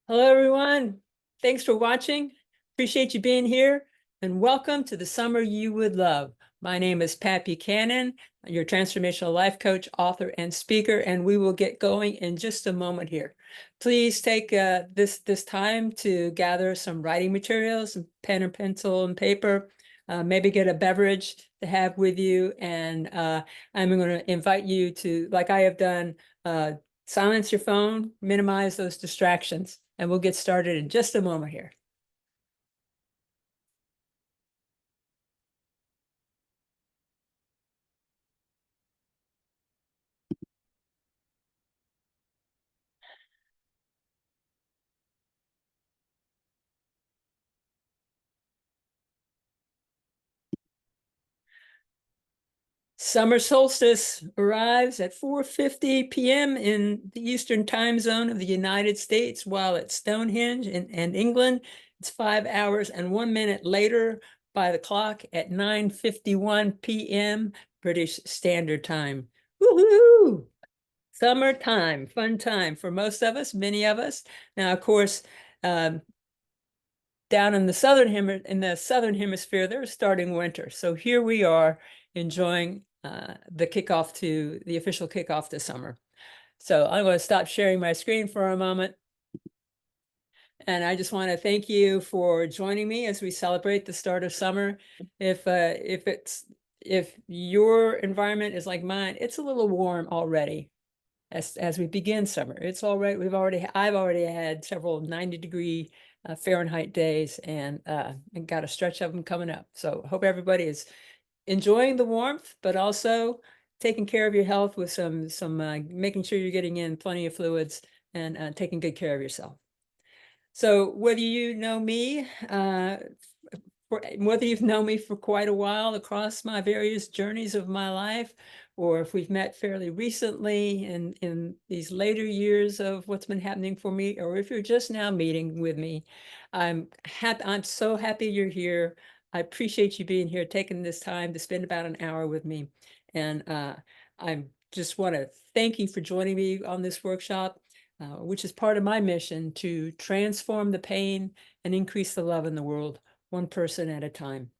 Hello, everyone. Thanks for watching. Appreciate you being here, and welcome to the summer you would love. My name is Pat Buchanan, your transformational life coach, author, and speaker, and we will get going in just a moment here. Please take this time to gather some writing materials, some pen and pencil and paper, maybe get a beverage to have with you, and I'm going to invite you to, like I have done, silence your phone, minimize those distractions, and we'll get started in just a moment here. Summer solstice arrives at 4:50 p.m. in the Eastern time zone of the United States, while at Stonehenge and England, it's 5 hours and 1 minute later by the clock at 9:51 p.m. British Standard Time. Woohoo! Summertime, fun time for most of us, many of us. Now, of course, down in the southern hemisphere, they're starting winter. So here we are enjoying the official kickoff to summer. So I'm going to stop sharing my screen for a moment. And I just want to thank you for joining me as we celebrate the start of summer. If your environment is like mine, it's a little warm already as we begin summer. It's all right. I've already had several 90-degree Fahrenheit days, and got a stretch of them coming up. So hope everybody is enjoying the warmth, but also taking care of your health with some making sure you're getting in plenty of fluids and taking good care of yourself. So whether you know me, whether you've known me for quite a while across my various journeys of my life, or if we've met fairly recently in these later years of what's been happening for me, or if you're just now meeting with me, I'm so happy you're here. I appreciate you being here, taking this time to spend about an hour with me. And I just want to thank you for joining me on this workshop, which is part of my mission to transform the pain and increase the love in the world, one person at a time.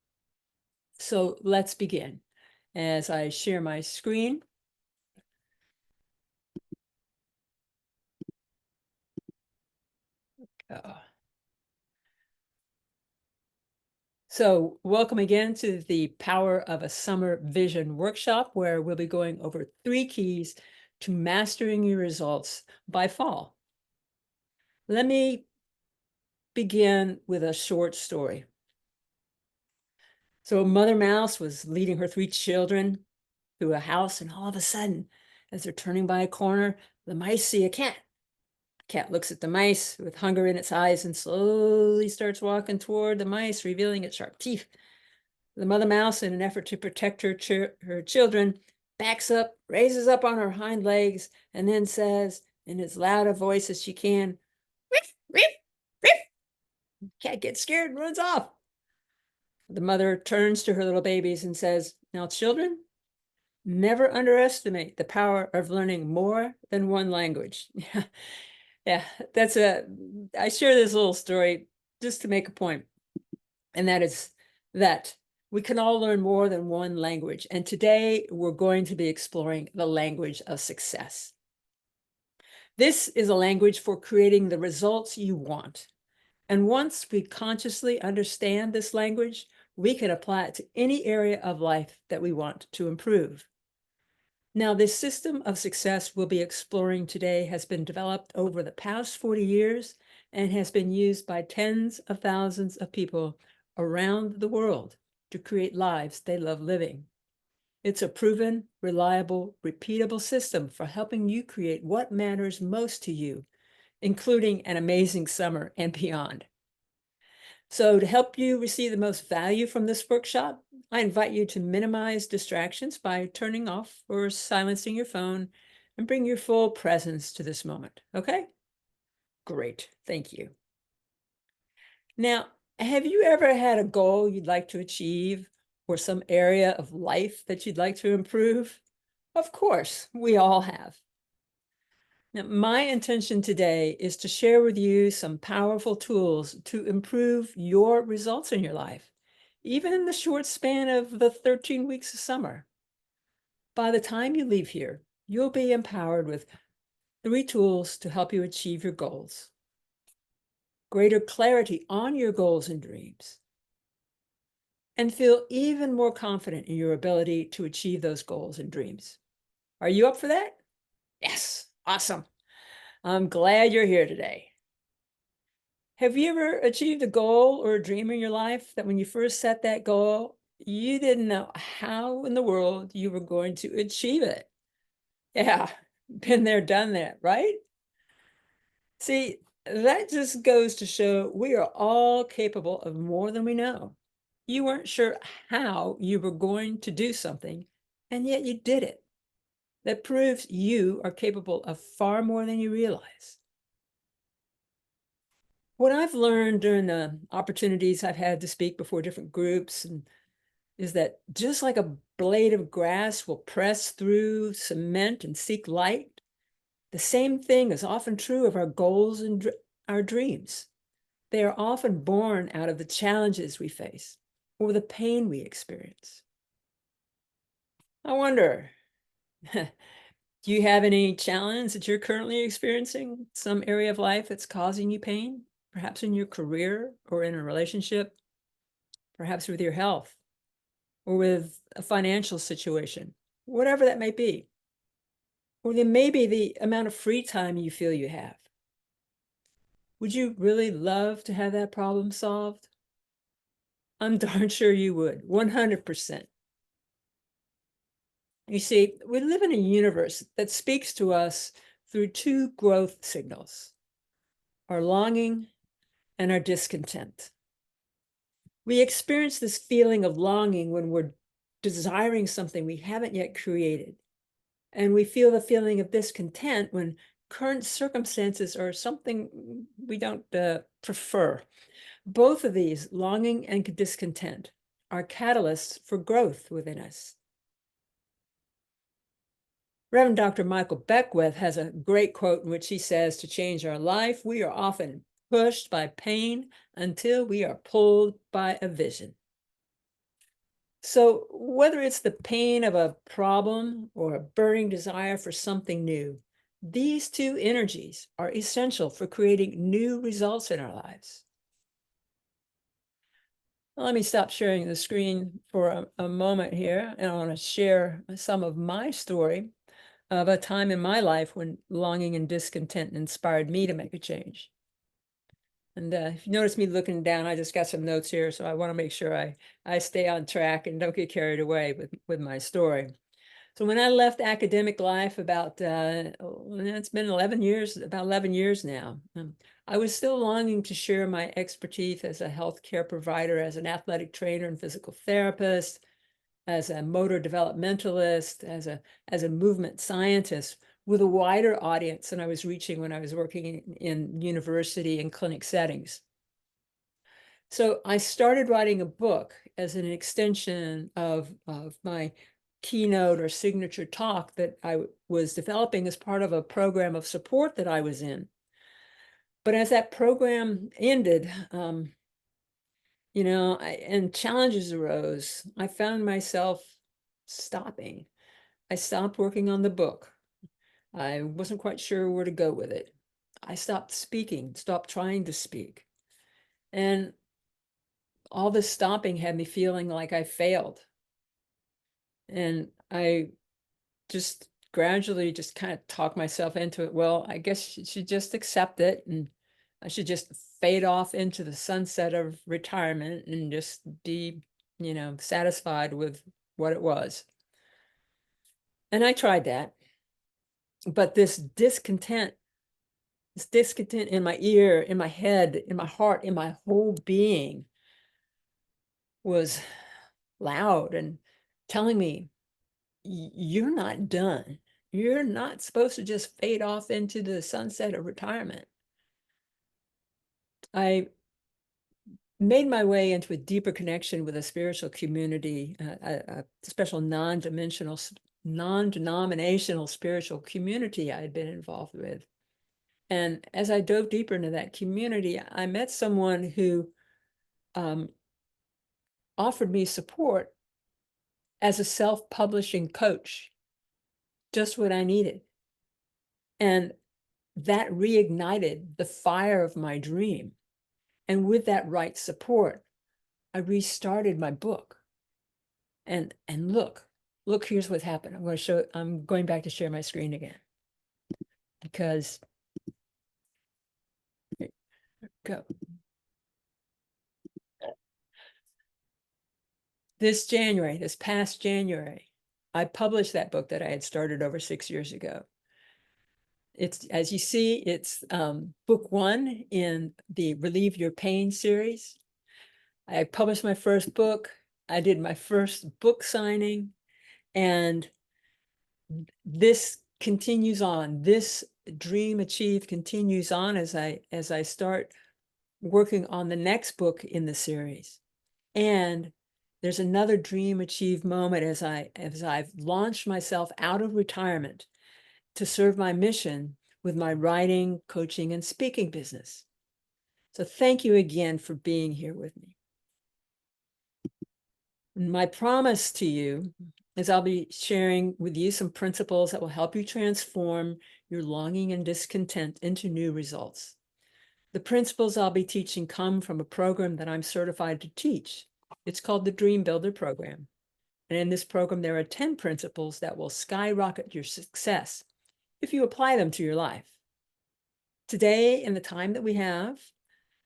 So let's begin. As I share my screen. So welcome again to the Power of a Summer Vision workshop, where we'll be going over 3 keys to mastering your results by fall. Let me begin with a short story. So Mother Mouse was leading her 3 children through a house, and all of a sudden, as they're turning by a corner, the mice see a cat. Cat looks at the mice with hunger in its eyes and slowly starts walking toward the mice, revealing its sharp teeth. The mother mouse, in an effort to protect her children, backs up, raises up on her hind legs, and then says, in as loud a voice as she can, "Riff, riff, riff." Cat gets scared and runs off. The mother turns to her little babies and says, "Now, children, never underestimate the power of learning more than one language." Yeah, I share this little story just to make a point, and that is that we can all learn more than one language. And today we're going to be exploring the language of success. This is a language for creating the results you want. And once we consciously understand this language, we can apply it to any area of life that we want to improve. Now, this system of success we'll be exploring today has been developed over the past 40 years and has been used by tens of thousands of people around the world to create lives they love living. It's a proven, reliable, repeatable system for helping you create what matters most to you, including an amazing summer and beyond. So to help you receive the most value from this workshop, I invite you to minimize distractions by turning off or silencing your phone and bring your full presence to this moment, okay? Great, thank you. Now, have you ever had a goal you'd like to achieve or some area of life that you'd like to improve? Of course, we all have. Now, my intention today is to share with you some powerful tools to improve your results in your life, even in the short span of the 13 weeks of summer. By the time you leave here, you'll be empowered with 3 tools to help you achieve your goals. Greater clarity on your goals and dreams, and feel even more confident in your ability to achieve those goals and dreams. Are you up for that? Yes, awesome. I'm glad you're here today. Have you ever achieved a goal or a dream in your life that when you first set that goal, you didn't know how in the world you were going to achieve it? Yeah, been there, done that, right? See, that just goes to show we are all capable of more than we know. You weren't sure how you were going to do something, and yet you did it. That proves you are capable of far more than you realize. What I've learned during the opportunities I've had to speak before different groups is that just like a blade of grass will press through cement and seek light, the same thing is often true of our goals and our dreams. They are often born out of the challenges we face or the pain we experience. I wonder, do you have any challenge that you're currently experiencing, some area of life that's causing you pain, perhaps in your career or in a relationship, perhaps with your health or with a financial situation, whatever that may be? Or then maybe the amount of free time you feel you have. Would you really love to have that problem solved? I'm darn sure you would, 100%. You see, we live in a universe that speaks to us through 2 growth signals, our longing and our discontent. We experience this feeling of longing when we're desiring something we haven't yet created. And we feel the feeling of discontent when current circumstances are something we don't prefer. Both of these, longing and discontent, are catalysts for growth within us. Reverend Dr. Michael Beckwith has a great quote in which he says, to change our life, we are often pushed by pain until we are pulled by a vision. So whether it's the pain of a problem or a burning desire for something new, these 2 energies are essential for creating new results in our lives. Let me stop sharing the screen for a moment here, and I want to share some of my story of a time in my life when longing and discontent inspired me to make a change. And if you notice me looking down, I just got some notes here, so I want to make sure I stay on track and don't get carried away with my story. So when I left academic life about, it's been 11 years, about 11 years now, I was still longing to share my expertise as a healthcare provider, as an athletic trainer and physical therapist, as a motor developmentalist, as a movement scientist, with a wider audience than I was reaching when I was working in university and clinic settings. So I started writing a book as an extension of my keynote or signature talk that I was developing as part of a program of support that I was in. But as that program ended, and challenges arose, I found myself stopping. I stopped working on the book. I wasn't quite sure where to go with it. I stopped speaking, stopped trying to speak. And all this stopping had me feeling like I failed. And I just gradually just kind of talked myself into it. Well, I guess you should just accept it, and I should just fade off into the sunset of retirement and just be, satisfied with what it was. And I tried that. But this discontent in my ear, in my head, in my heart, in my whole being was loud and telling me, you're not done. You're not supposed to just fade off into the sunset of retirement. I made my way into a deeper connection with a spiritual community, a special non-denominational spiritual community I had been involved with. And as I dove deeper into that community, I met someone who offered me support as a self-publishing coach, just what I needed. And that reignited the fire of my dream. And with that right support, I restarted my book. And look, here's what's happened. I'm going back to share my screen again. Because, go. This past January, I published that book that I had started over 6 years ago. It's, as you see, it's book 1 in the Relieve Your Pain series. I published my first book. I did my first book signing, and this continues on. This dream achieved continues on as I start working on the next book in the series. And there's another dream achieved moment as I've launched myself out of retirement to serve my mission with my writing, coaching, and speaking business. So thank you again for being here with me. My promise to you is I'll be sharing with you some principles that will help you transform your longing and discontent into new results. The principles I'll be teaching come from a program that I'm certified to teach. It's called the Dream Builder Program. And in this program, there are 10 principles that will skyrocket your success if you apply them to your life. Today, in the time that we have,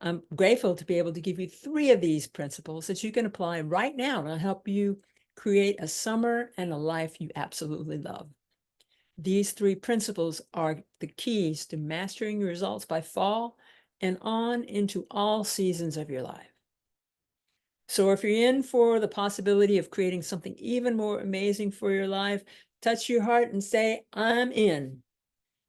I'm grateful to be able to give you 3 of these principles that you can apply right now to help you create a summer and a life you absolutely love. These 3 principles are the keys to mastering your results by fall and on into all seasons of your life. So if you're in for the possibility of creating something even more amazing for your life, touch your heart and say, I'm in.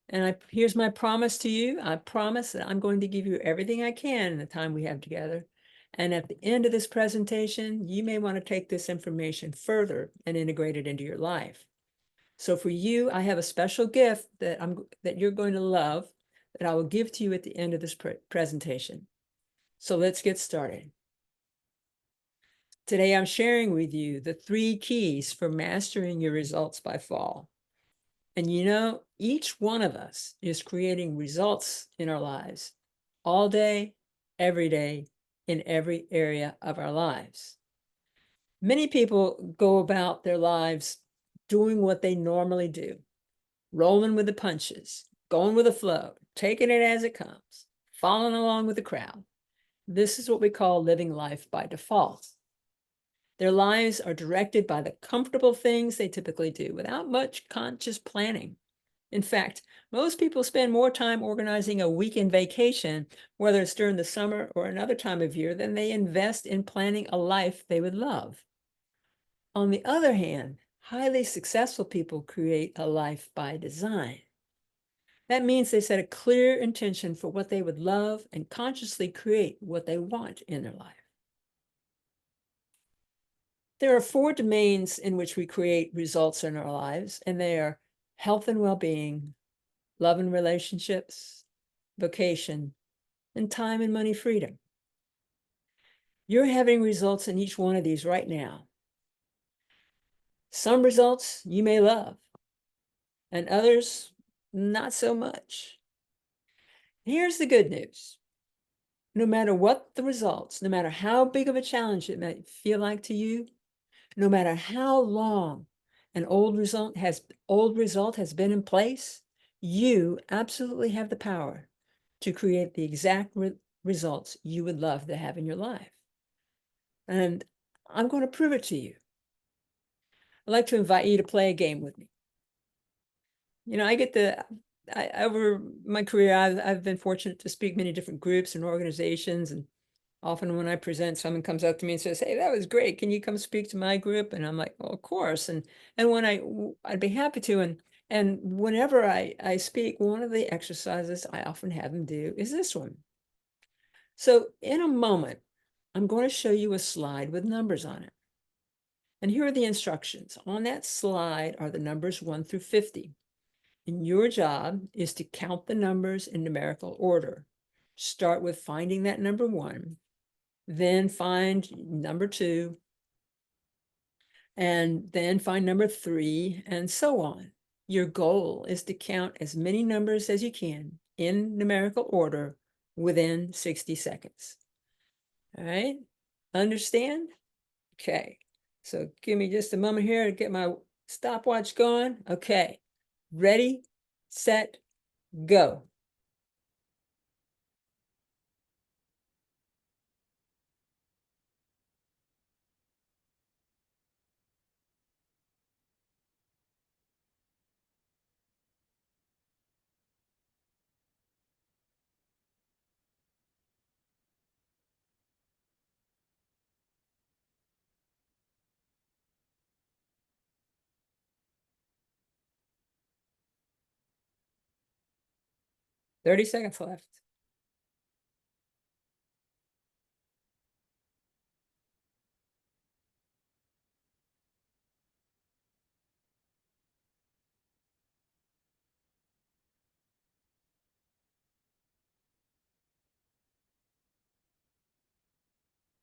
And here's my promise to you. I promise that I'm going to give you everything I can in the time we have together. And at the end of this presentation, you may want to take this information further and integrate it into your life. So for you, I have a special gift that you're going to love that I will give to you at the end of this presentation. So let's get started. Today, I'm sharing with you the 3 keys for mastering your results by fall. And you know, each one of us is creating results in our lives all day, every day, in every area of our lives. Many people go about their lives doing what they normally do, rolling with the punches, going with the flow, taking it as it comes, following along with the crowd. This is what we call living life by default. Their lives are directed by the comfortable things they typically do without much conscious planning. In fact, most people spend more time organizing a weekend vacation, whether it's during the summer or another time of year, than they invest in planning a life they would love. On the other hand, highly successful people create a life by design. That means they set a clear intention for what they would love and consciously create what they want in their life. There are 4 domains in which we create results in our lives, and they are health and well-being, love and relationships, vocation, and time and money freedom. You're having results in each one of these right now. Some results you may love, and others not so much. Here's the good news. No matter what the results, no matter how big of a challenge it might feel like to you, no matter how long an old result has been in place, you absolutely have the power to create the exact results you would love to have in your life. And I'm going to prove it to you. I'd like to invite you to play a game with me. You know, over my career, I've been fortunate to speak many different groups and organizations, and often when I present, someone comes up to me and says, "Hey, that was great. Can you come speak to my group?" And I'm like, "Well, of course." And when I'd be happy to. And whenever I speak, one of the exercises I often have them do is this one. So in a moment, I'm going to show you a slide with numbers on it. And here are the instructions. On that slide are the numbers 1 through 50. And your job is to count the numbers in numerical order. Start with finding that number 1, then find number 2, and then find number 3, and so on. Your goal is to count as many numbers as you can in numerical order within 60 seconds. All right, understand? Okay, so give me just a moment here to get my stopwatch going. Okay, ready, set, go. 30 seconds left.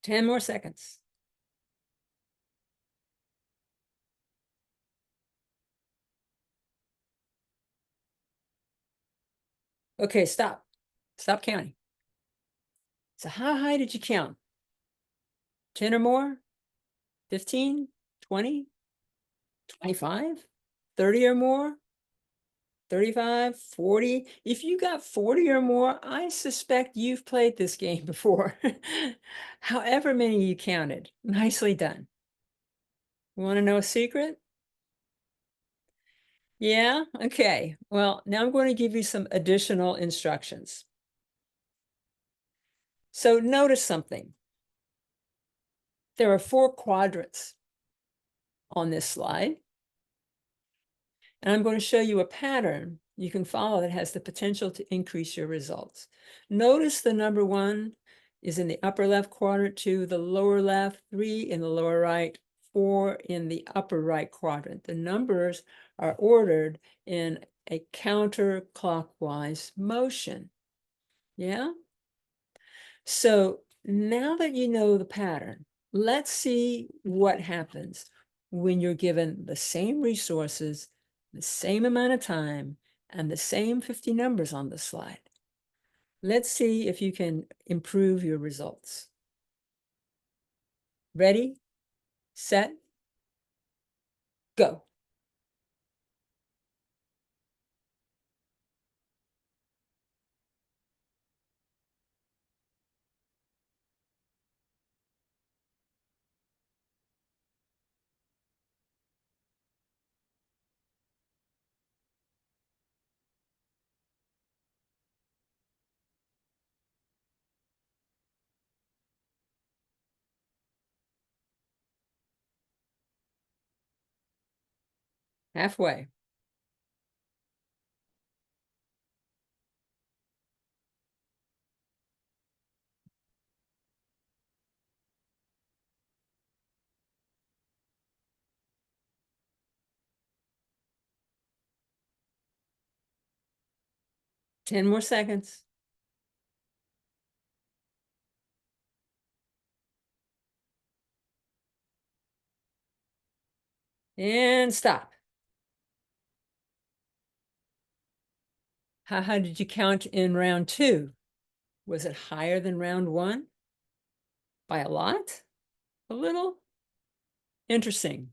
Ten more seconds. Okay, stop. Stop counting. So how high did you count? 10 or more? 15? 20? 25? 30 or more? 35? 40? If you got 40 or more, I suspect you've played this game before. However many you counted. Nicely done. Want to know a secret? Yeah? Okay. Well, now I'm going to give you some additional instructions. So notice something. There are 4 quadrants on this slide. And I'm going to show you a pattern you can follow that has the potential to increase your results. Notice the number 1 is in the upper left quadrant, 2 the lower left, 3 in the lower right, 4 in the upper right quadrant. The numbers are ordered in a counterclockwise motion. Yeah? So now that you know the pattern, let's see what happens when you're given the same resources, the same amount of time, and the same 50 numbers on the slide. Let's see if you can improve your results. Ready, set, go. Halfway. Ten more seconds. And stop. How high did you count in round 2? Was it higher than round 1? By a lot? A little? Interesting.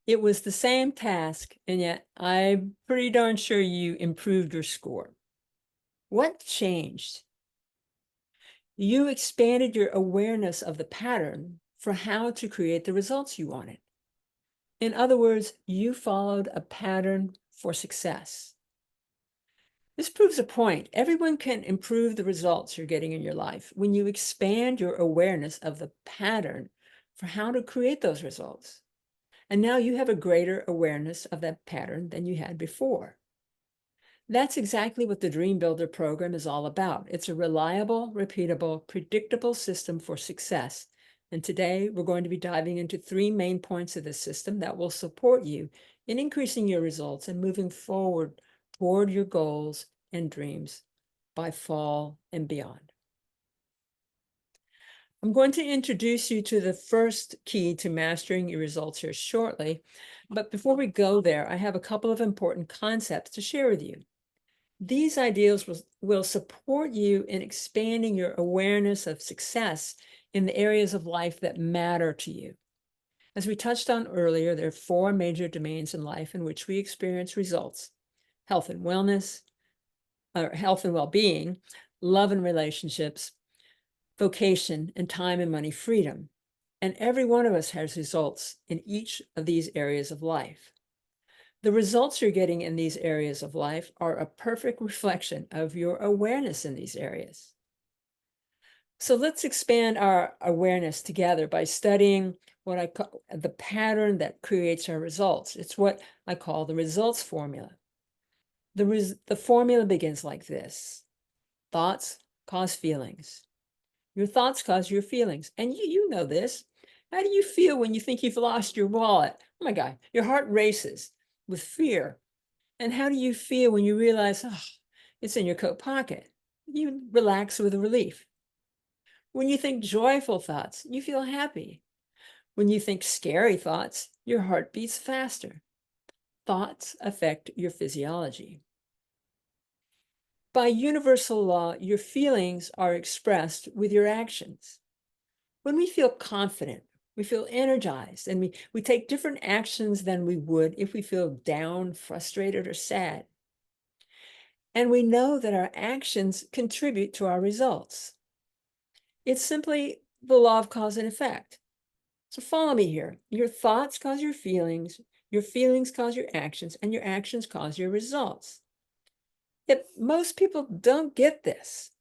It was the same task, and yet I'm pretty darn sure you improved your score. What changed? You expanded your awareness of the pattern for how to create the results you wanted. In other words, you followed a pattern for success. This proves a point. Everyone can improve the results you're getting in your life when you expand your awareness of the pattern for how to create those results. And now you have a greater awareness of that pattern than you had before. That's exactly what the Dream Builder program is all about. It's a reliable, repeatable, predictable system for success. And today we're going to be diving into 3 main points of this system that will support you in increasing your results and moving forward toward your goals and dreams by fall and beyond. I'm going to introduce you to the first key to mastering your results here shortly, but before we go there, I have a couple of important concepts to share with you. These ideas will support you in expanding your awareness of success in the areas of life that matter to you. As we touched on earlier, there are four major domains in life in which we experience results: health and wellness, or health and well-being, love and relationships, vocation, and time and money freedom. And every one of us has results in each of these areas of life. The results you're getting in these areas of life are a perfect reflection of your awareness in these areas. So let's expand our awareness together by studying what I call the pattern that creates our results. It's what I call the results formula. The formula begins like this: thoughts cause feelings. Your thoughts cause your feelings. And you know this. How do you feel when you think you've lost your wallet? Oh my God, your heart races with fear. And how do you feel when you realize, oh, it's in your coat pocket? You relax with relief. When you think joyful thoughts, you feel happy. When you think scary thoughts, your heart beats faster. Thoughts affect your physiology. By universal law, your feelings are expressed with your actions. When we feel confident, we feel energized, and we take different actions than we would if we feel down, frustrated, or sad. And we know that our actions contribute to our results. It's simply the law of cause and effect. So follow me here. Your thoughts cause your feelings cause your actions, and your actions cause your results. Yet most people don't get this.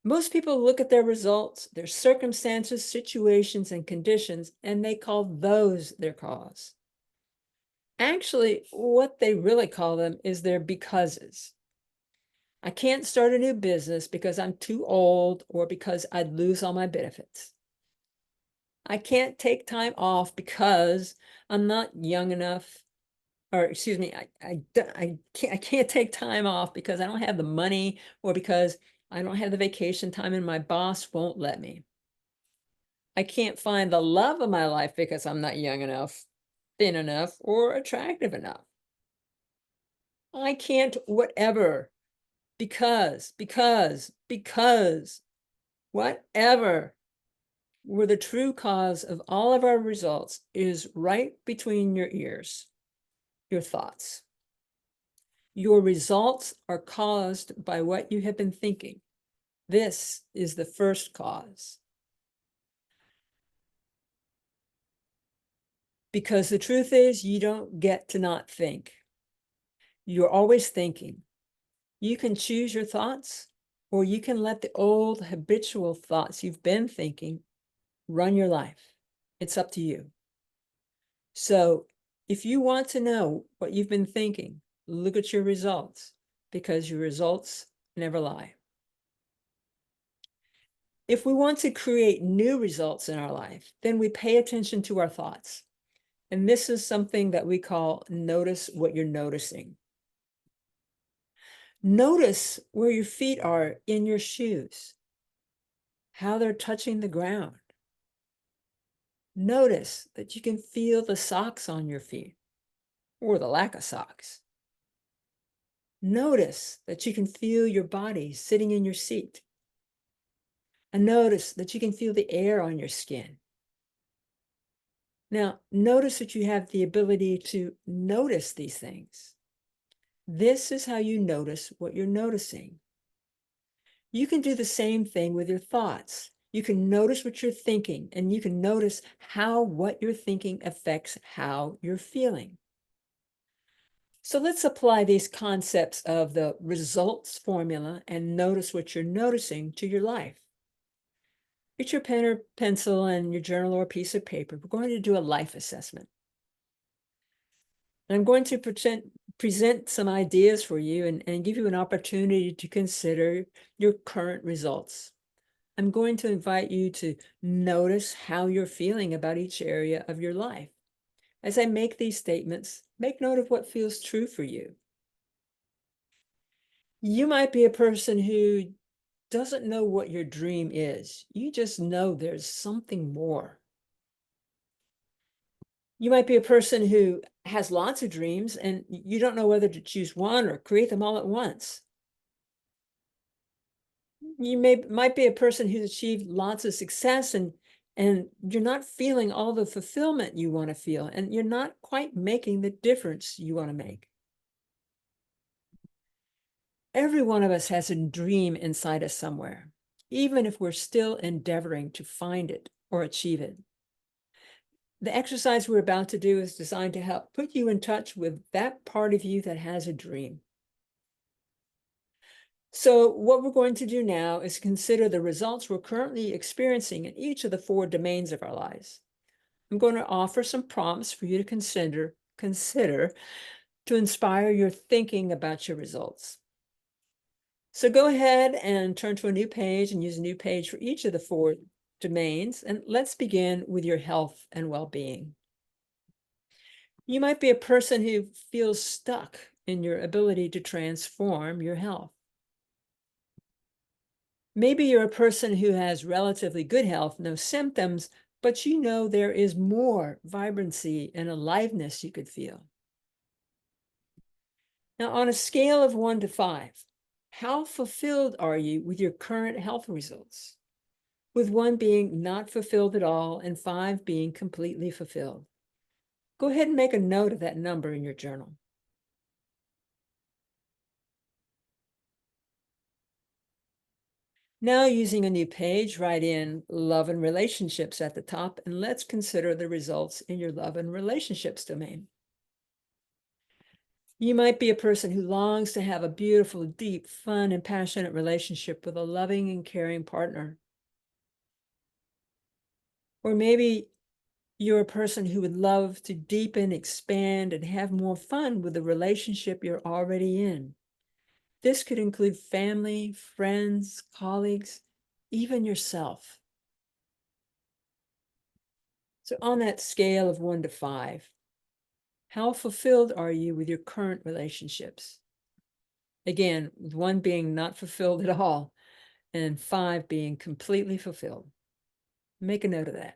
Most people look at their results, their circumstances, situations, and conditions, and they call those their cause. Actually, what they really call them is their becauses. I can't start a new business because I'm too old or because I'd lose all my benefits. I can't take time off because I'm not young enough, or excuse me, I can't take time off because I don't have the money, or because I don't have the vacation time and my boss won't let me. I can't find the love of my life because I'm not young enough, thin enough, or attractive enough. I can't whatever, because, whatever, where the true cause of all of our results is right between your ears, your thoughts. Your results are caused by what you have been thinking. This is the first cause. Because the truth is, you don't get to not think. You're always thinking. You can choose your thoughts, or you can let the old habitual thoughts you've been thinking run your life. It's up to you. So if you want to know what you've been thinking, look at your results, because your results never lie. If we want to create new results in our life, then we pay attention to our thoughts. And this is something that we call notice what you're noticing. Notice where your feet are in your shoes, how they're touching the ground. Notice that you can feel the socks on your feet, or the lack of socks. Notice that you can feel your body sitting in your seat. And notice that you can feel the air on your skin. Now, notice that you have the ability to notice these things. This is how you notice what you're noticing. You can do the same thing with your thoughts. You can notice what you're thinking, and you can notice how what you're thinking affects how you're feeling. So let's apply these concepts of the results formula and notice what you're noticing to your life. Get your pen or pencil and your journal or piece of paper. We're going to do a life assessment. And I'm going to present some ideas for you and give you an opportunity to consider your current results. I'm going to invite you to notice how you're feeling about each area of your life. As I make these statements, make note of what feels true for you. You might be a person who doesn't know what your dream is. You just know there's something more. You might be a person who has lots of dreams and you don't know whether to choose one or create them all at once. You might be a person who's achieved lots of success and you're not feeling all the fulfillment you want to feel, and you're not quite making the difference you want to make. Every one of us has a dream inside us somewhere, even if we're still endeavoring to find it or achieve it. The exercise we're about to do is designed to help put you in touch with that part of you that has a dream. So what we're going to do now is consider the results we're currently experiencing in each of the 4 domains of our lives. I'm going to offer some prompts for you to consider to inspire your thinking about your results. So go ahead and turn to a new page and use a new page for each of the 4 domains. And let's begin with your health and well-being. You might be a person who feels stuck in your ability to transform your health. Maybe you're a person who has relatively good health, no symptoms, but you know there is more vibrancy and aliveness you could feel. Now, on a scale of 1 to 5, how fulfilled are you with your current health results? With 1 being not fulfilled at all and 5 being completely fulfilled. Go ahead and make a note of that number in your journal. Now, using a new page, write in love and relationships at the top, and let's consider the results in your love and relationships domain. You might be a person who longs to have a beautiful, deep, fun, and passionate relationship with a loving and caring partner. Or maybe you're a person who would love to deepen, expand, and have more fun with the relationship you're already in. This could include family, friends, colleagues, even yourself. So on that scale of 1 to 5, how fulfilled are you with your current relationships? Again, with 1 being not fulfilled at all and 5 being completely fulfilled. Make a note of that.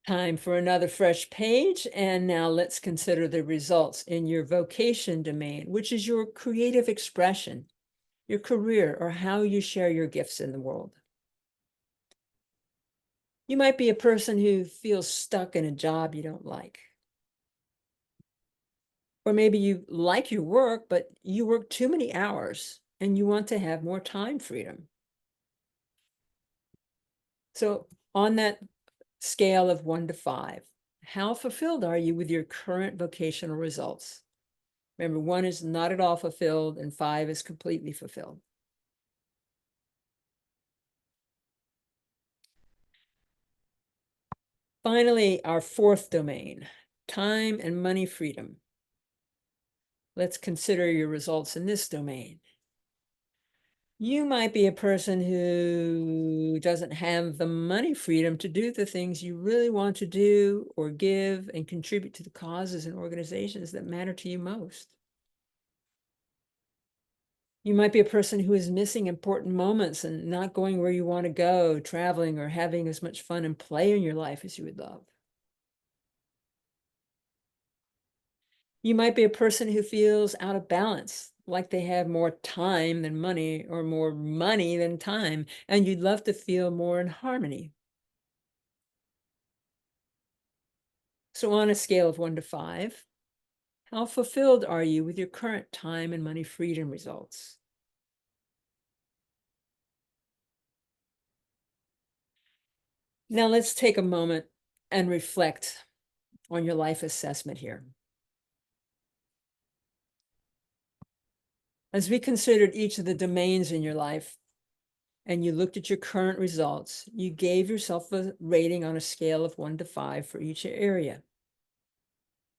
Time for another fresh page. And now let's consider the results in your vocation domain, which is your creative expression, your career, or how you share your gifts in the world. You might be a person who feels stuck in a job you don't like. Or maybe you like your work, but you work too many hours and you want to have more time freedom. So on that scale of 1 to 5, how fulfilled are you with your current vocational results? Remember, 1 is not at all fulfilled and 5 is completely fulfilled. Finally, our 4th domain, time and money freedom. Let's consider your results in this domain. You might be a person who doesn't have the money freedom to do the things you really want to do or give and contribute to the causes and organizations that matter to you most. You might be a person who is missing important moments and not going where you want to go, traveling or having as much fun and play in your life as you would love. You might be a person who feels out of balance, like they have more time than money or more money than time, and you'd love to feel more in harmony. So on a scale of 1 to 5, how fulfilled are you with your current time and money freedom results? Now let's take a moment and reflect on your life assessment here. As we considered each of the domains in your life and you looked at your current results, you gave yourself a rating on a scale of 1 to 5 for each area.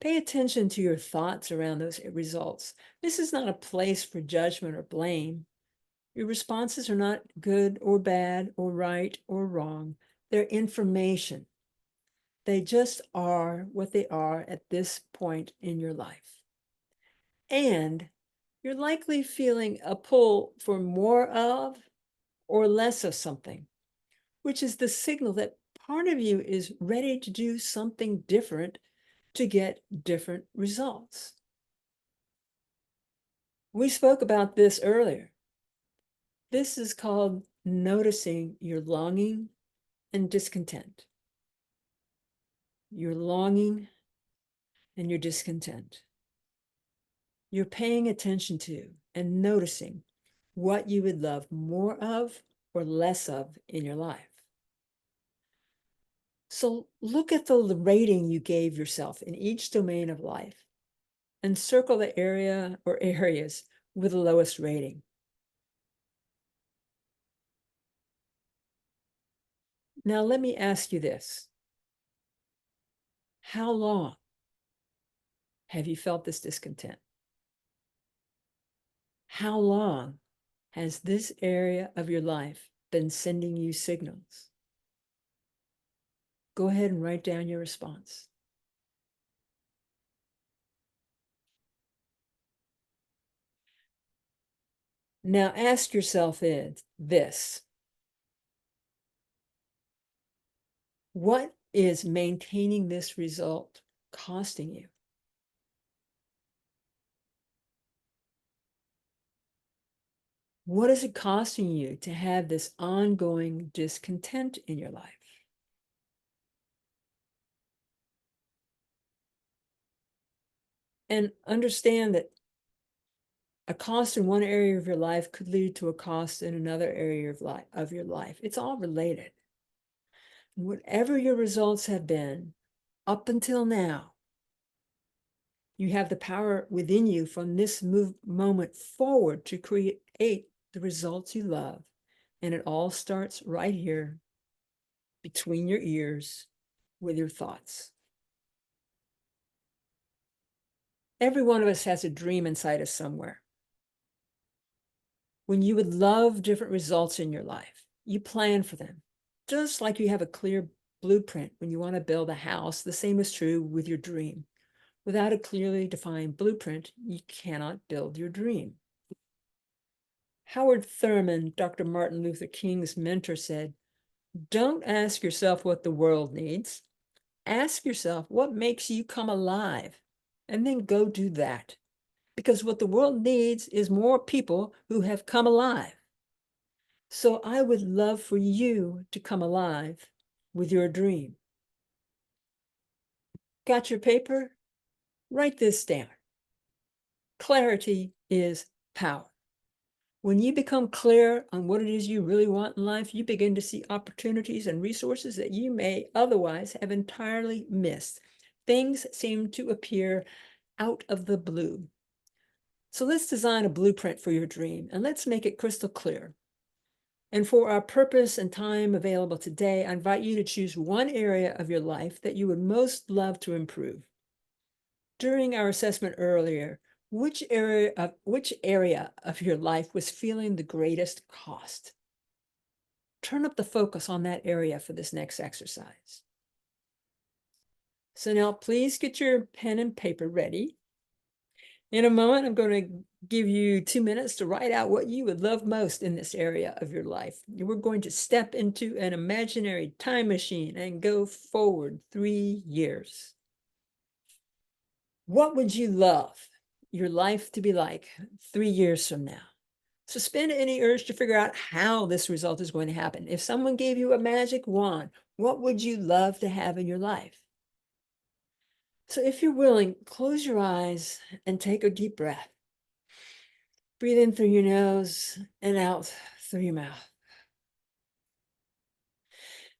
Pay attention to your thoughts around those results. This is not a place for judgment or blame. Your responses are not good or bad or right or wrong. They're information. They just are what they are at this point in your life. And you're likely feeling a pull for more of or less of something, which is the signal that part of you is ready to do something different to get different results. We spoke about this earlier. This is called noticing your longing and discontent. Your longing and your discontent. You're paying attention to and noticing what you would love more of or less of in your life. So look at the rating you gave yourself in each domain of life and circle the area or areas with the lowest rating. Now, let me ask you this. How long have you felt this discontent? How long has this area of your life been sending you signals? Go ahead and write down your response. Now ask yourself this. What is maintaining this result costing you? What is it costing you to have this ongoing discontent in your life? And understand that a cost in one area of your life could lead to a cost in another area of your life. It's all related. Whatever your results have been up until now, you have the power within you from this moment forward to create the results you love. And it all starts right here between your ears with your thoughts. Every one of us has a dream inside us somewhere. When you would love different results in your life, you plan for them. Just like you have a clear blueprint when you want to build a house, the same is true with your dream. Without a clearly defined blueprint, you cannot build your dream. Howard Thurman, Dr. Martin Luther King's mentor, said, "Don't ask yourself what the world needs. Ask yourself what makes you come alive, and then go do that. Because what the world needs is more people who have come alive." So I would love for you to come alive with your dream. Got your paper? Write this down. Clarity is power. When you become clear on what it is you really want in life, you begin to see opportunities and resources that you may otherwise have entirely missed. Things seem to appear out of the blue. So let's design a blueprint for your dream and let's make it crystal clear. And for our purpose and time available today, I invite you to choose one area of your life that you would most love to improve. During our assessment earlier, which area of your life was feeling the greatest cost? Turn up the focus on that area for this next exercise. So now please get your pen and paper ready. In a moment, I'm going to give you 2 minutes to write out what you would love most in this area of your life. We're going to step into an imaginary time machine and go forward 3 years. What would you love your life to be like 3 years from now? Suspend any urge to figure out how this result is going to happen. If someone gave you a magic wand, what would you love to have in your life? So if you're willing, close your eyes and take a deep breath. Breathe in through your nose and out through your mouth.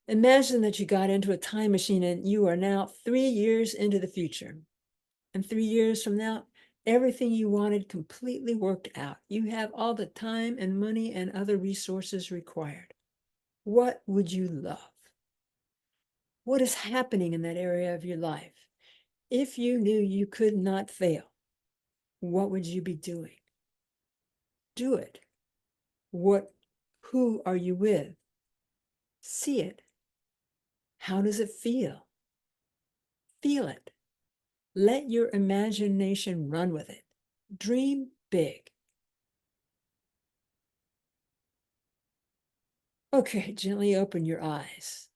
Imagine that you got into a time machine and you are now 3 years into the future. And 3 years from now, everything you wanted completely worked out. You have all the time and money and other resources required. What would you love? What is happening in that area of your life? If you knew you could not fail, what would you be doing? Do it. Who are you with? See it. How does it feel? feel it. Let your imagination run with it. Dream big. Okay, gently open your eyes.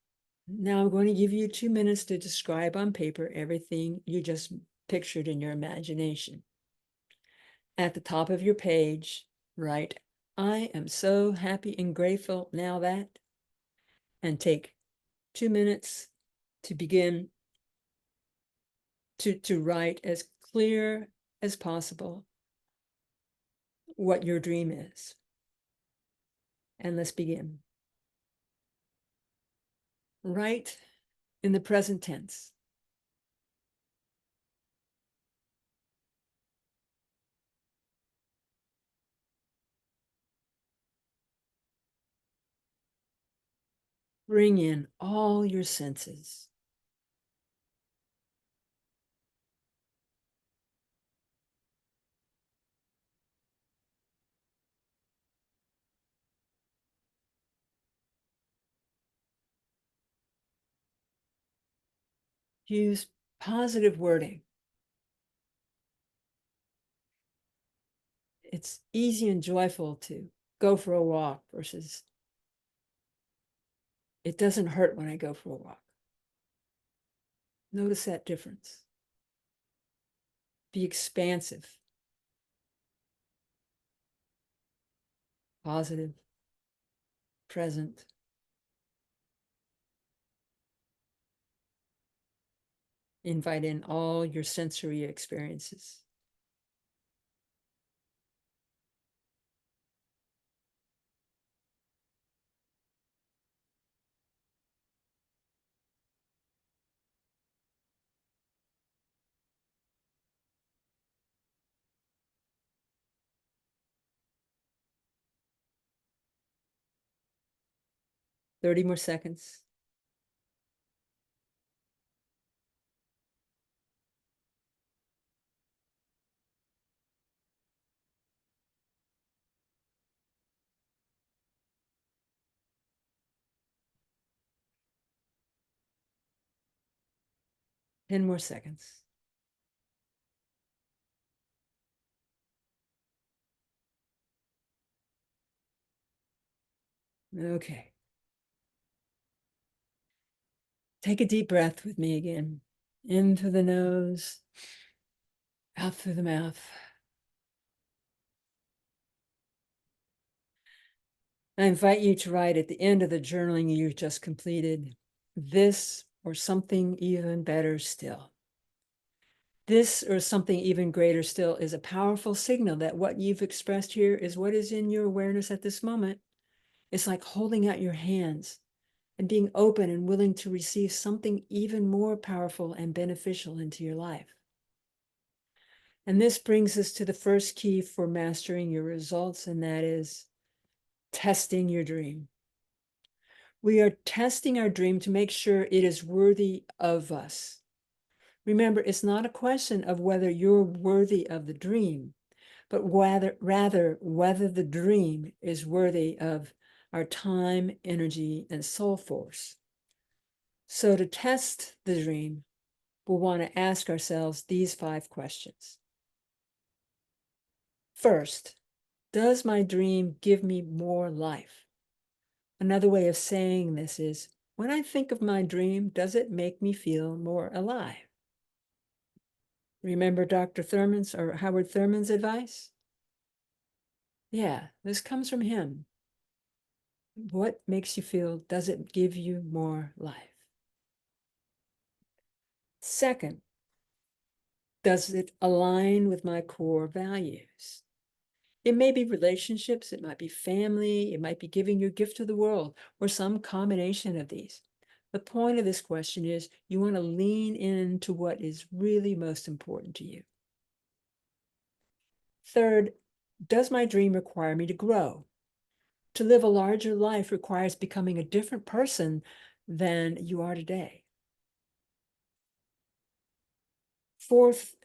Now I'm going to give you 2 minutes to describe on paper everything you just pictured in your imagination. At the top of your page, write, "I am so happy and grateful now that," and take 2 minutes to begin to write as clear as possible what your dream is. And let's begin. Write in the present tense. Bring in all your senses. Use positive wording. It's easy and joyful to go for a walk versus it doesn't hurt when I go for a walk. Notice that difference. Be expansive, positive, present. Invite in all your sensory experiences. Thirty more seconds. Ten more seconds. Okay. Take a deep breath with me again. In through the nose, out through the mouth. I invite you to write at the end of the journaling you just completed, this or something even better still. This or something even greater still is a powerful signal that what you've expressed here is what is in your awareness at this moment. It's like holding out your hands and being open and willing to receive something even more powerful and beneficial into your life. And this brings us to the first key for mastering your results, and that is testing your dream. We are testing our dream to make sure it is worthy of us. Remember, it's not a question of whether you're worthy of the dream, but rather whether the dream is worthy of our time, energy, and soul force. So to test the dream, we'll want to ask ourselves these 5 questions. First, does my dream give me more life? Another way of saying this is, when I think of my dream, does it make me feel more alive? Remember Dr. Thurman's or Howard Thurman's advice? Yeah, this comes from him. What makes you feel, does it give you more life? Second, does it align with my core values? It may be relationships, it might be family, it might be giving your gift to the world, or some combination of these. The point of this question is you want to lean into what is really most important to you. Third, does my dream require me to grow? To live a larger life requires becoming a different person than you are today. Fourth,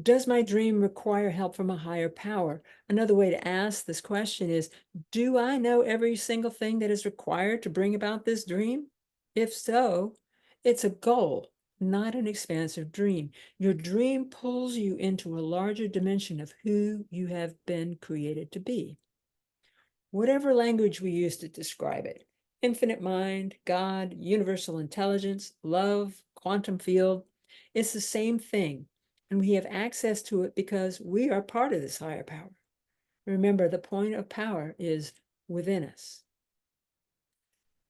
does my dream require help from a higher power? Another way to ask this question is, do I know every single thing that is required to bring about this dream? If so, it's a goal. not an expansive dream. Your dream pulls you into a larger dimension of who you have been created to be. Whatever language we use to describe it, infinite mind, God, universal intelligence, love, quantum field, it's the same thing. And we have access to it because we are part of this higher power. Remember, the point of power is within us.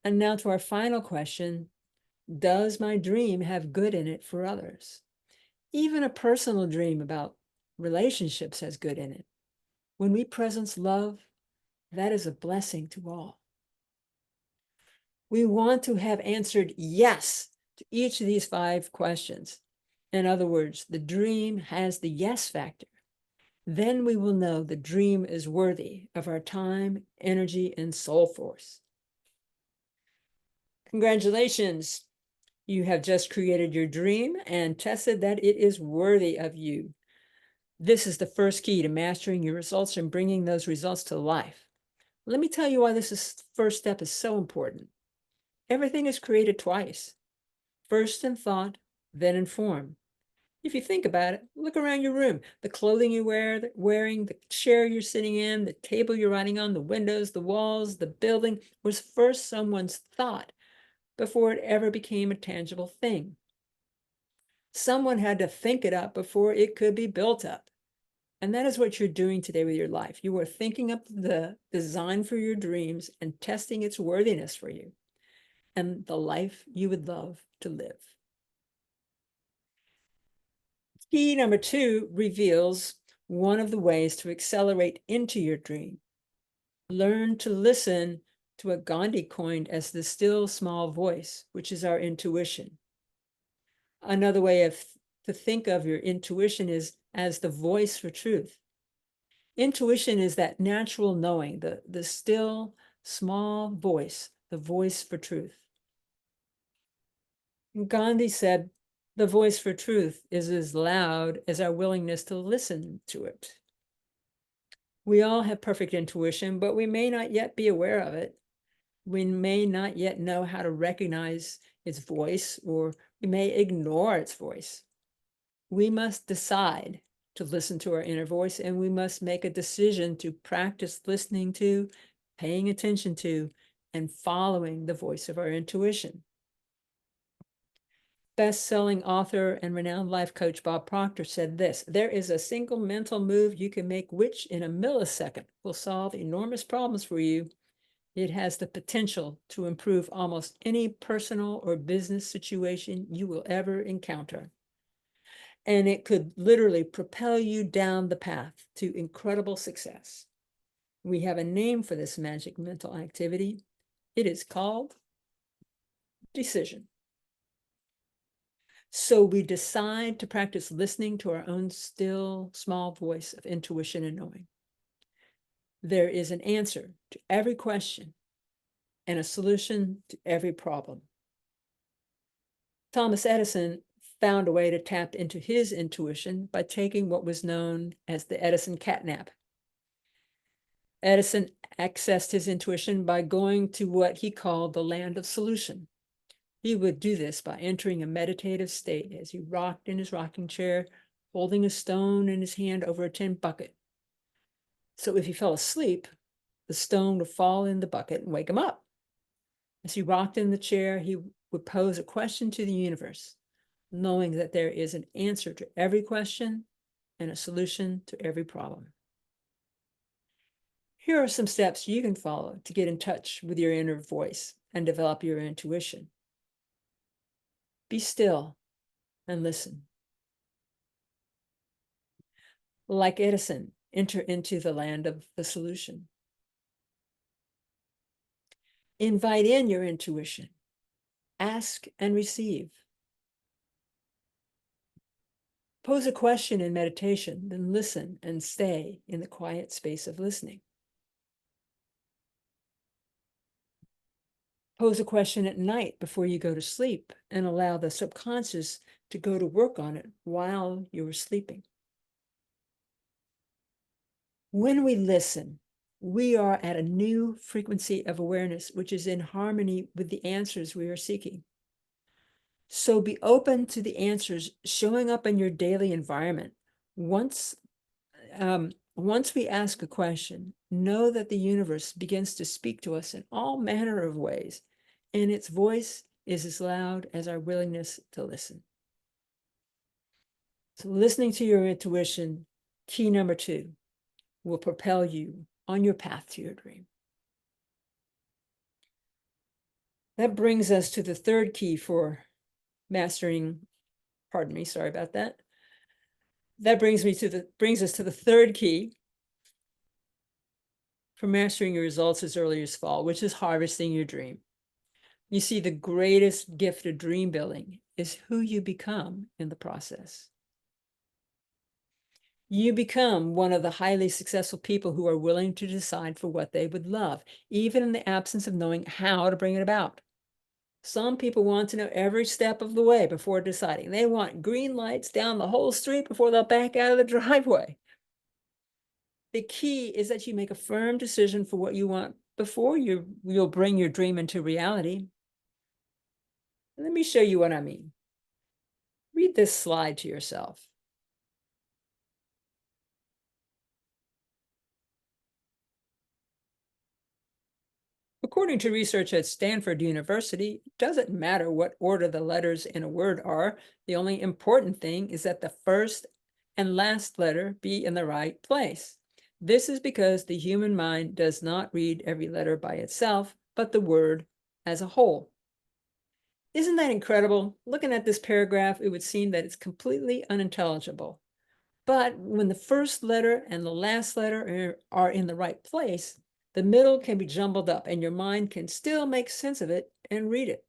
And now to our final question, does my dream have good in it for others? Even a personal dream about relationships has good in it. When we presence love, that is a blessing to all. We want to have answered yes to each of these 5 questions. In other words, the dream has the yes factor. Then we will know the dream is worthy of our time, energy, and soul force. Congratulations. You have just created your dream and tested that it is worthy of you. This is the first key to mastering your results and bringing those results to life. Let me tell you why this first step is so important. Everything is created twice, first in thought, then in form. If you think about it, look around your room. The clothing you're wearing, the chair you're sitting in, the table you're writing on, the windows, the walls, the building was first someone's thought before it ever became a tangible thing. Someone had to think it up before it could be built up. And that is what you're doing today with your life. You are thinking up the design for your dreams and testing its worthiness for you and the life you would love to live. Key number 2 reveals one of the ways to accelerate into your dream. Learn to listen to what Gandhi coined as the still small voice, which is our intuition. Another way to think of your intuition is as the voice for truth. Intuition is that natural knowing, the still small voice, the voice for truth. And Gandhi said, the voice for truth is as loud as our willingness to listen to it. We all have perfect intuition, but we may not yet be aware of it. We may not yet know how to recognize its voice, or we may ignore its voice. We must decide to listen to our inner voice, and we must make a decision to practice listening to, paying attention to, and following the voice of our intuition. Best-selling author and renowned life coach Bob Proctor said this: there is a single mental move you can make which in a millisecond will solve enormous problems for you. It has the potential to improve almost any personal or business situation you will ever encounter. And it could literally propel you down the path to incredible success. We have a name for this magic mental activity. It is called decision. So we decide to practice listening to our own still, small voice of intuition and knowing. There is an answer to every question and a solution to every problem. Thomas Edison found a way to tap into his intuition by taking what was known as the Edison catnap. Edison accessed his intuition by going to what he called the land of solution. He would do this by entering a meditative state as he rocked in his rocking chair, holding a stone in his hand over a tin bucket. So if he fell asleep, the stone would fall in the bucket and wake him up. As he rocked in the chair, he would pose a question to the universe, knowing that there is an answer to every question and a solution to every problem. Here are some steps you can follow to get in touch with your inner voice and develop your intuition. Be still and listen. Like Edison, enter into the land of the solution. Invite in your intuition. Ask and receive. Pose a question in meditation, then listen and stay in the quiet space of listening. Pose a question at night before you go to sleep and allow the subconscious to go to work on it while you are sleeping. When we listen, we are at a new frequency of awareness, which is in harmony with the answers we are seeking. So be open to the answers showing up in your daily environment. Once we ask a question, know that the universe begins to speak to us in all manner of ways, and its voice is as loud as our willingness to listen. So listening to your intuition, key number 2, will propel you on your path to your dream. That brings us to the third key for mastering, pardon me, sorry about that. That brings us to the third key for mastering your results as early as fall, which is harvesting your dream. You see, the greatest gift of dream building is who you become in the process. You become one of the highly successful people who are willing to decide for what they would love, even in the absence of knowing how to bring it about. Some people want to know every step of the way before deciding. They want green lights down the whole street before they'll back out of the driveway. The key is that you make a firm decision for what you want before you'll bring your dream into reality. Let me show you what I mean. Read this slide to yourself. According to research at Stanford University, it doesn't matter what order the letters in a word are. The only important thing is that the first and last letter be in the right place. This is because the human mind does not read every letter by itself, but the word as a whole. Isn't that incredible? Looking at this paragraph, it would seem that it's completely unintelligible. But when the first letter and the last letter are in the right place, the middle can be jumbled up and your mind can still make sense of it and read it.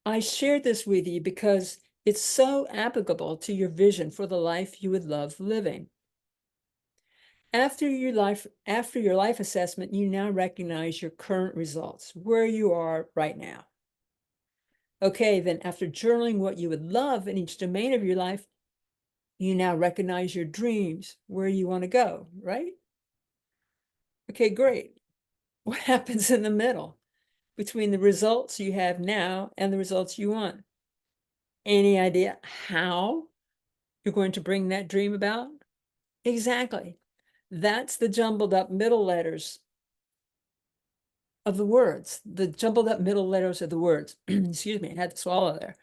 I shared this with you because it's so applicable to your vision for the life you would love living. After your life assessment, you now recognize your current results, where you are right now. Okay, then after journaling what you would love in each domain of your life, you now recognize your dreams, where you want to go, right? Okay, great. What happens in the middle between the results you have now and the results you want? Any idea how you're going to bring that dream about? Exactly. That's the jumbled up middle letters of the words, the jumbled up middle letters of the words. Excuse me, I had to swallow there.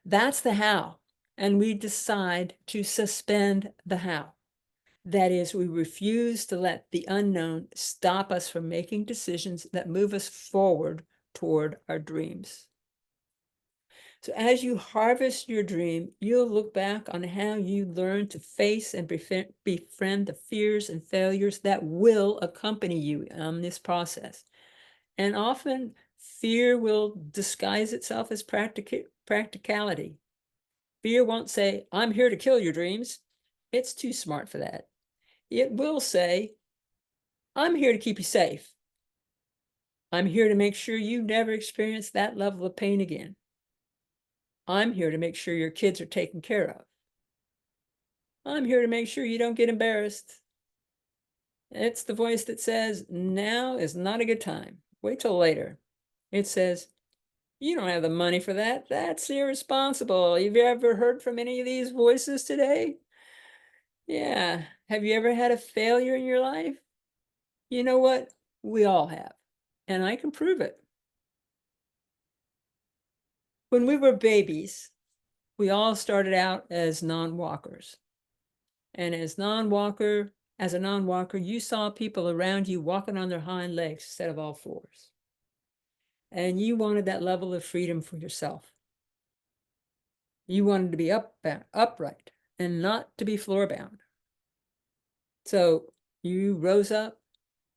That's the how. And we decide to suspend the how. That is, we refuse to let the unknown stop us from making decisions that move us forward toward our dreams. So as you harvest your dream, you'll look back on how you learned to face and befriend the fears and failures that will accompany you on this process. And often fear will disguise itself as practicality. Fear won't say, I'm here to kill your dreams. It's too smart for that. It will say, I'm here to keep you safe. I'm here to make sure you never experience that level of pain again. I'm here to make sure your kids are taken care of. I'm here to make sure you don't get embarrassed. It's the voice that says, now is not a good time. Wait till later. It says, you don't have the money for that. That's irresponsible. Have you ever heard from any of these voices today? Yeah. Have you ever had a failure in your life? You know what? We all have. And I can prove it. When we were babies, we all started out as non-walkers. And as a non-walker, you saw people around you walking on their hind legs instead of all fours. And you wanted that level of freedom for yourself. You wanted to be upright and not to be floor-bound. So you rose up,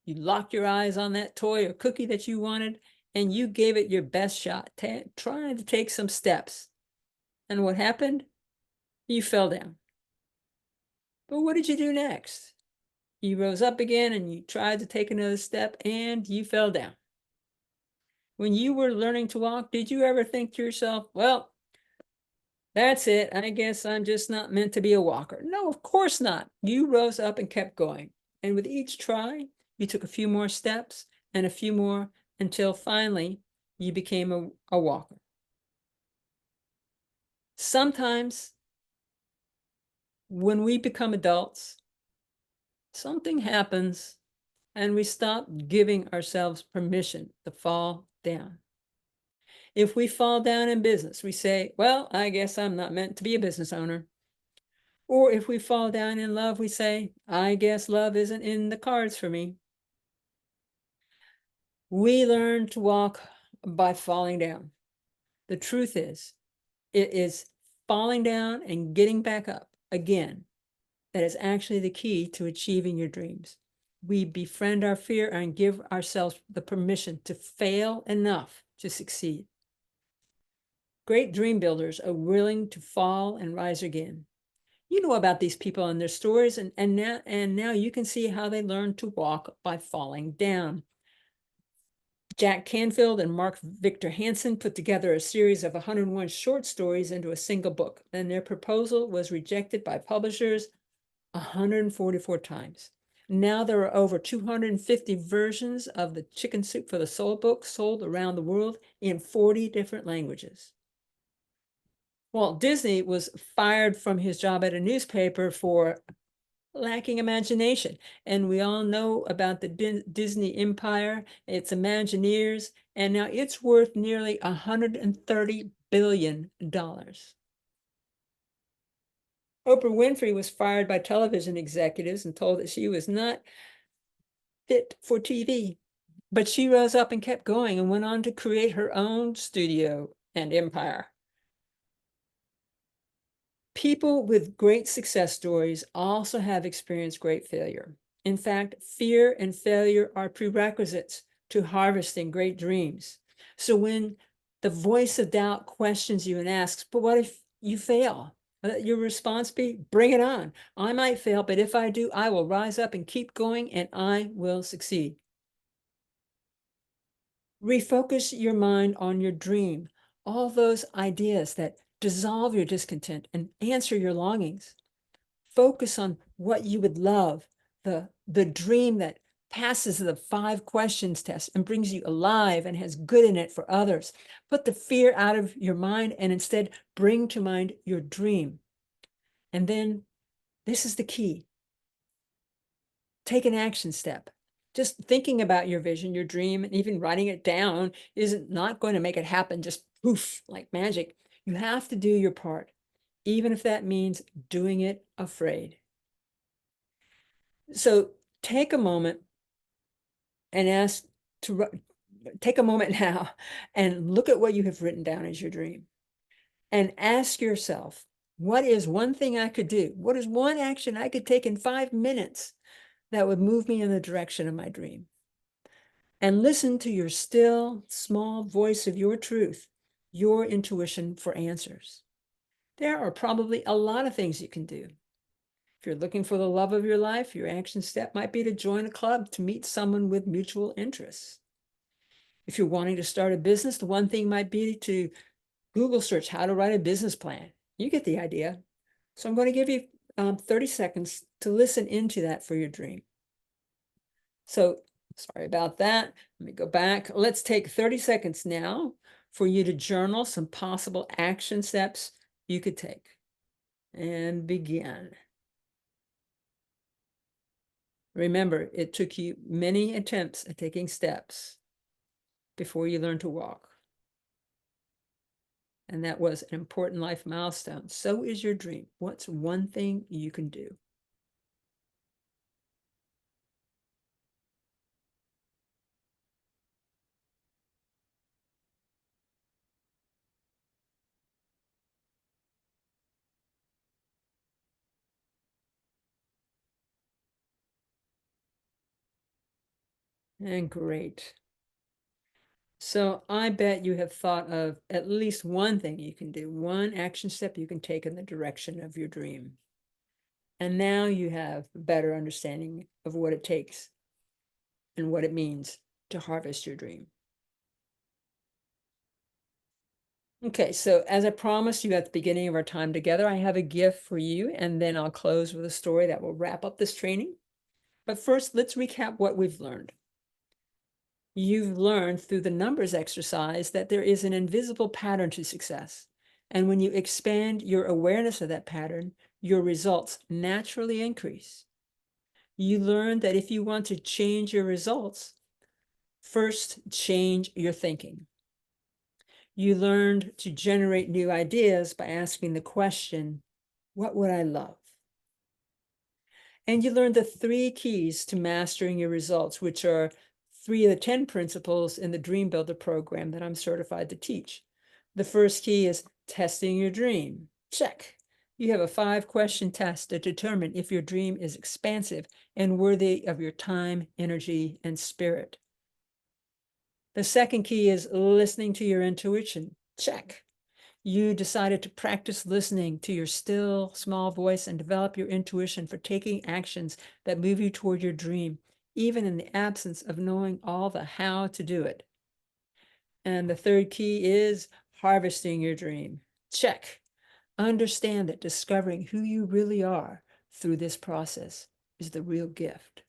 you locked your eyes on that toy or cookie that you wanted, and you gave it your best shot, trying to take some steps. And what happened? You fell down. But what did you do next? You rose up again and you tried to take another step and you fell down. When you were learning to walk, did you ever think to yourself, well, that's it. I guess I'm just not meant to be a walker. No, of course not. You rose up and kept going. And with each try, you took a few more steps and a few more until finally you became a walker. Sometimes when we become adults, something happens and we stop giving ourselves permission to fall down. If we fall down in business, we say, well, I guess I'm not meant to be a business owner. Or if we fall down in love, we say, I guess love isn't in the cards for me. We learn to walk by falling down. The truth is, it is falling down and getting back up again that is actually the key to achieving your dreams. We befriend our fear and give ourselves the permission to fail enough to succeed. Great dream builders are willing to fall and rise again. You know about these people and their stories, and now you can see how they learned to walk by falling down. Jack Canfield and Mark Victor Hansen put together a series of 101 short stories into a single book, and their proposal was rejected by publishers 144 times. Now there are over 250 versions of the Chicken Soup for the Soul book sold around the world in 40 different languages. Walt Disney was fired from his job at a newspaper for lacking imagination. And we all know about the Disney empire, its Imagineers, and now it's worth nearly $130 billion. Oprah Winfrey was fired by television executives and told that she was not fit for TV. But she rose up and kept going and went on to create her own studio and empire. People with great success stories also have experienced great failure. In fact, fear and failure are prerequisites to harvesting great dreams. So when the voice of doubt questions you and asks, but what if you fail? Let your response be, bring it on. I might fail, but if I do, I will rise up and keep going and I will succeed. Refocus your mind on your dream, all those ideas that dissolve your discontent and answer your longings. Focus on what you would love, the dream that passes the 5 questions test and brings you alive and has good in it for others. Put the fear out of your mind and instead bring to mind your dream. And then this is the key. Take an action step. Just thinking about your vision, your dream, and even writing it down isn't not going to make it happen just poof, like magic. You have to do your part, even if that means doing it afraid. So take a moment and take a moment now and look at what you have written down as your dream and ask yourself, what is one thing I could do? What is one action I could take in 5 minutes that would move me in the direction of my dream? And listen to your still, small voice of your truth, your intuition for answers. There are probably a lot of things you can do. If you're looking for the love of your life, your action step might be to join a club to meet someone with mutual interests. If you're wanting to start a business, the one thing might be to Google search how to write a business plan. You get the idea. So I'm going to give you 30 seconds to listen into that for your dream. So sorry about that. Let me go back. Let's take 30 seconds now for you to journal some possible action steps you could take. And begin. Remember, it took you many attempts at taking steps before you learned to walk. And that was an important life milestone. So is your dream. What's one thing you can do? And great. So I bet you have thought of at least one thing you can do, one action step you can take in the direction of your dream. And now you have a better understanding of what it takes and what it means to harvest your dream. Okay, so as I promised you at the beginning of our time together, I have a gift for you, and then I'll close with a story that will wrap up this training. But first, let's recap what we've learned. You've learned through the numbers exercise that there is an invisible pattern to success, And when you expand your awareness of that pattern, your results naturally increase. You learn that if you want to change your results, first change your thinking. You learned to generate new ideas by asking the question, what would I love? And you learned the 3 keys to mastering your results, which are 3 of the 10 principles in the Dream Builder program that I'm certified to teach. The first key is testing your dream. Check. You have a 5-question test to determine if your dream is expansive and worthy of your time, energy, and spirit. The second key is listening to your intuition. Check. You decided to practice listening to your still, small voice and develop your intuition for taking actions that move you toward your dream, even in the absence of knowing all the how to do it. And the third key is harvesting your dream. Check. Understand that discovering who you really are through this process is the real gift.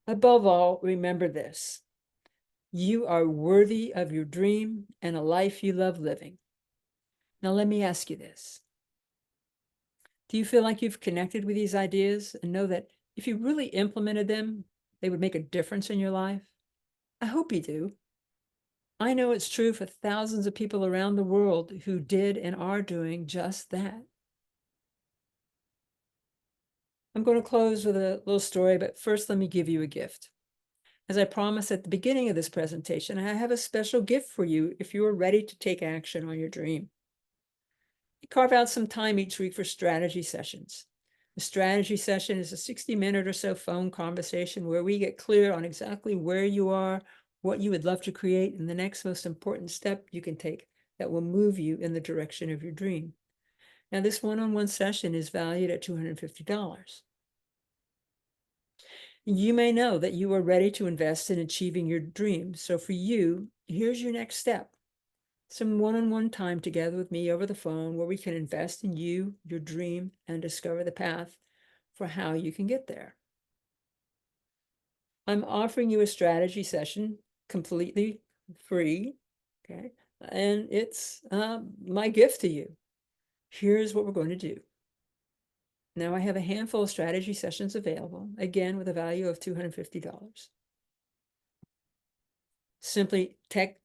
Above all, remember this. You are worthy of your dream and a life you love living. Now, let me ask you this. Do you feel like you've connected with these ideas and know that if you really implemented them, they would make a difference in your life? I hope you do. I know it's true for thousands of people around the world who did and are doing just that. I'm going to close with a little story, but first let me give you a gift. As I promised at the beginning of this presentation, I have a special gift for you if you are ready to take action on your dream. Carve out some time each week for strategy sessions. The strategy session is a 60-minute or so phone conversation where we get clear on exactly where you are, what you would love to create, and the next most important step you can take that will move you in the direction of your dream. Now, this one-on-one session is valued at $250. You may know that you are ready to invest in achieving your dream. So for you, here's your next step. Some one-on-one time together with me over the phone where we can invest in you, your dream, and discover the path for how you can get there. I'm offering you a strategy session completely free, okay? And it's my gift to you. Here's what we're going to do. Now I have a handful of strategy sessions available, again, with a value of $250. Simply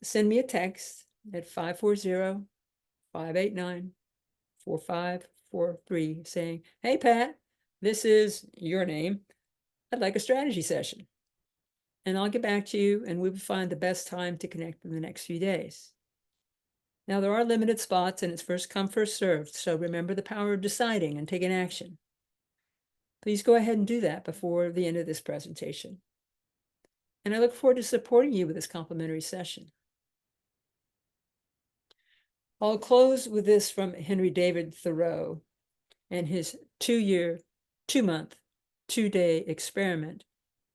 send me a text at 540-589-4543 saying, hey, Pat, this is your name. I'd like a strategy session. And I'll get back to you and we will find the best time to connect in the next few days. Now, there are limited spots and it's first come, first served. So remember the power of deciding and taking action. Please go ahead and do that before the end of this presentation. And I look forward to supporting you with this complimentary session. I'll close with this from Henry David Thoreau and his 2-month, 2-day experiment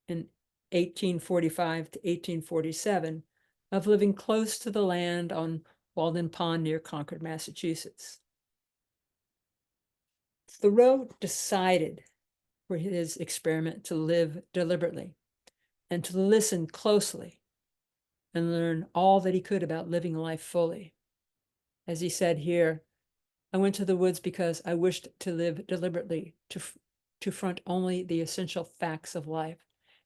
in 1845 to 1847 of living close to the land on Walden Pond near Concord, Massachusetts. Thoreau decided for his experiment to live deliberately and to listen closely and learn all that he could about living life fully. As he said here, I went to the woods because I wished to live deliberately, to front only the essential facts of life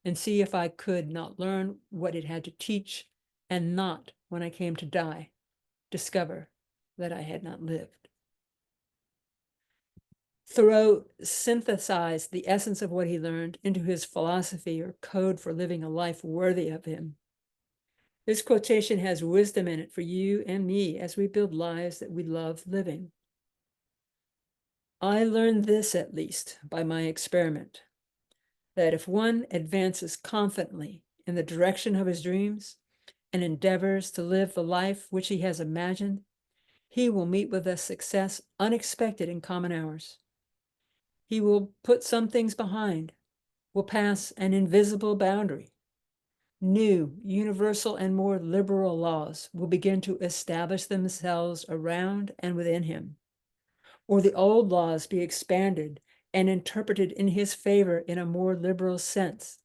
and see if I could not learn what it had to teach and not, when I came to die, discover that I had not lived. Thoreau synthesized the essence of what he learned into his philosophy or code for living a life worthy of him. This quotation has wisdom in it for you and me as we build lives that we love living. I learned this, at least, by my experiment, that if one advances confidently in the direction of his dreams and endeavors to live the life which he has imagined, he will meet with a success unexpected in common hours. He will put some things behind, will pass an invisible boundary. New, universal, and more liberal laws will begin to establish themselves around and within him, or the old laws be expanded and interpreted in his favor in a more liberal sense,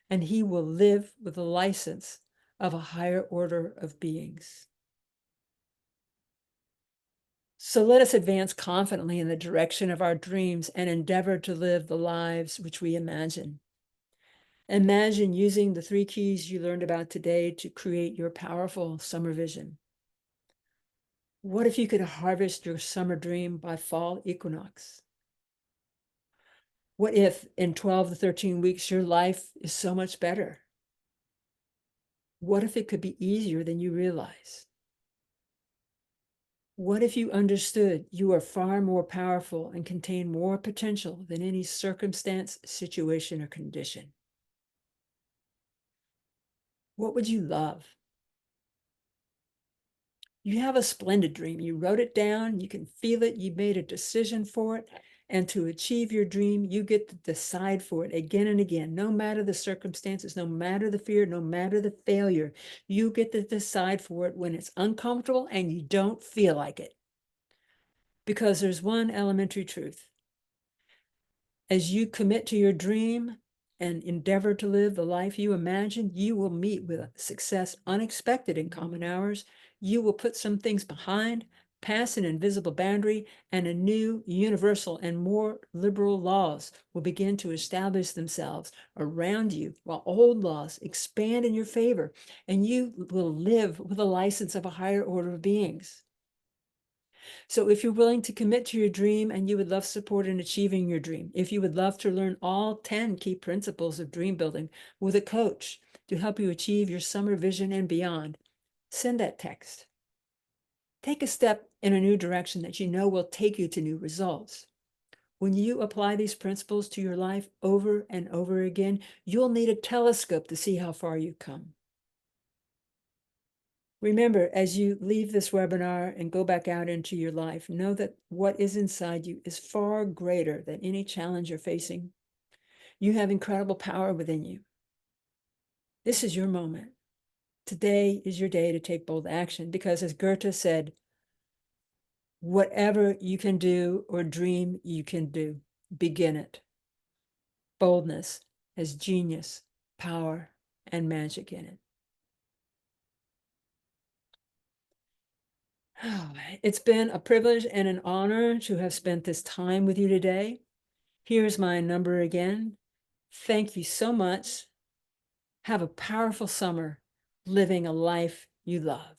and he will live with the license of a higher order of beings. So let us advance confidently in the direction of our dreams and endeavor to live the lives which we imagine. Imagine using the 3 keys you learned about today to create your powerful summer vision. What if you could harvest your summer dream by fall equinox? What if in 12 to 13 weeks your life is so much better? What if it could be easier than you realize? What if you understood you are far more powerful and contain more potential than any circumstance, situation, or condition? What would you love? You have a splendid dream. You wrote it down, you can feel it, you made a decision for it. And to achieve your dream, you get to decide for it again and again, no matter the circumstances, no matter the fear, no matter the failure. You get to decide for it when it's uncomfortable and you don't feel like it. Because there's one elementary truth. As you commit to your dream and endeavor to live the life you imagine, you will meet with a success unexpected in common hours. You will put some things behind, pass an invisible boundary, and a new, universal, and more liberal laws will begin to establish themselves around you, while old laws expand in your favor, and you will live with a license of a higher order of beings. So if you're willing to commit to your dream and you would love support in achieving your dream, if you would love to learn all 10 key principles of dream building with a coach to help you achieve your summer vision and beyond, send that text. Take a step in a new direction that you know will take you to new results. When you apply these principles to your life over and over again, you'll need a telescope to see how far you've come. Remember, as you leave this webinar and go back out into your life, know that what is inside you is far greater than any challenge you're facing. You have incredible power within you. This is your moment. Today is your day to take bold action because, as Goethe said, whatever you can do or dream you can do, begin it. Boldness has genius, power, and magic in it. It's been a privilege and an honor to have spent this time with you today. Here's my number again. Thank you so much. Have a powerful summer living a life you love.